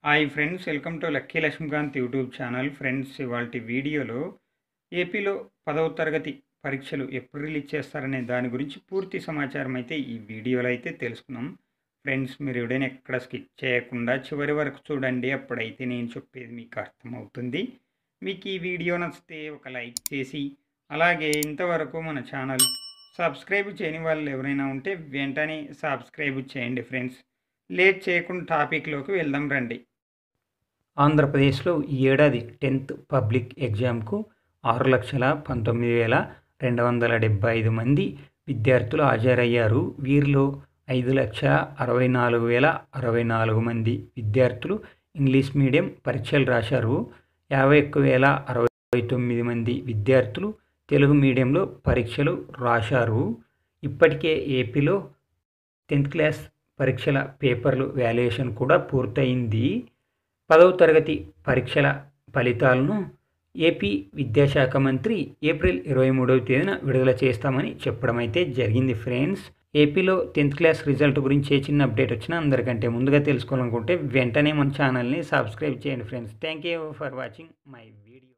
Hi friends, welcome to Lucky Lakshmikanth YouTube channel. Friends, ఇవాల్టి వీడియోలో ఏపీలో 10వ తరగతి పరీక్షలు ఎప్పుడు రిలీజ్ చేస్తారనే దాని గురించి పూర్తి సమాచారం అయితే ఈ వీడియోలో అయితే తెలుసుకున్నాం. ఫ్రెండ్స్, మీరు ఎవడైనా ఎక్కడ స్కిప్ చేయకుండా చివరి వరకు చూడండి, అప్పుడైతే నేను చెప్పేది మీకు అర్థమవుతుంది. మీకు ఈ వీడియో నచ్చితే ఒక లైక్ చేసి, అలాగే ఇంతవరకు మన ఛానల్ సబ్స్క్రైబ్ చేయని వాళ్ళు ఎవరైనా ఉంటే వెంటనే సబ్స్క్రైబ్ చేయండి. ఫ్రెండ్స్, లేట్ చేయకుండా టాపిక్లోకి వెళ్దాం రండి. ఆంధ్రప్రదేశ్లో ఈ ఏడాది 10th పబ్లిక్ ఎగ్జామ్కు 6,19,275 మంది విద్యార్థులు హాజరయ్యారు. వీరిలో 5,64,064 మంది విద్యార్థులు ఇంగ్లీష్ మీడియం పరీక్షలు రాశారు. 51,069 మంది విద్యార్థులు తెలుగు మీడియంలో పరీక్షలు రాశారు. ఇప్పటికే ఏపీలో 10th క్లాస్ పరీక్షల పేపర్లు వాల్యుయేషన్ కూడా పూర్తయింది. 10వ తరగతి పరీక్షల ఫలితాలను ఏపీ విద్యాశాఖ మంత్రి ఏప్రిల్ 23వ తేదీన విడుదల చేస్తామని చెప్పడం అయితే జరిగింది. ఫ్రెండ్స్, ఏపీలో 10th క్లాస్ రిజల్ట్ గురించి ఏ చిన్న అప్డేట్ వచ్చినా అందరికంటే ముందుగా తెలుసుకోవాలనుకుంటే వెంటనే మన ఛానల్ని సబ్స్క్రైబ్ చేయండి. Friends, thank you for watching my video.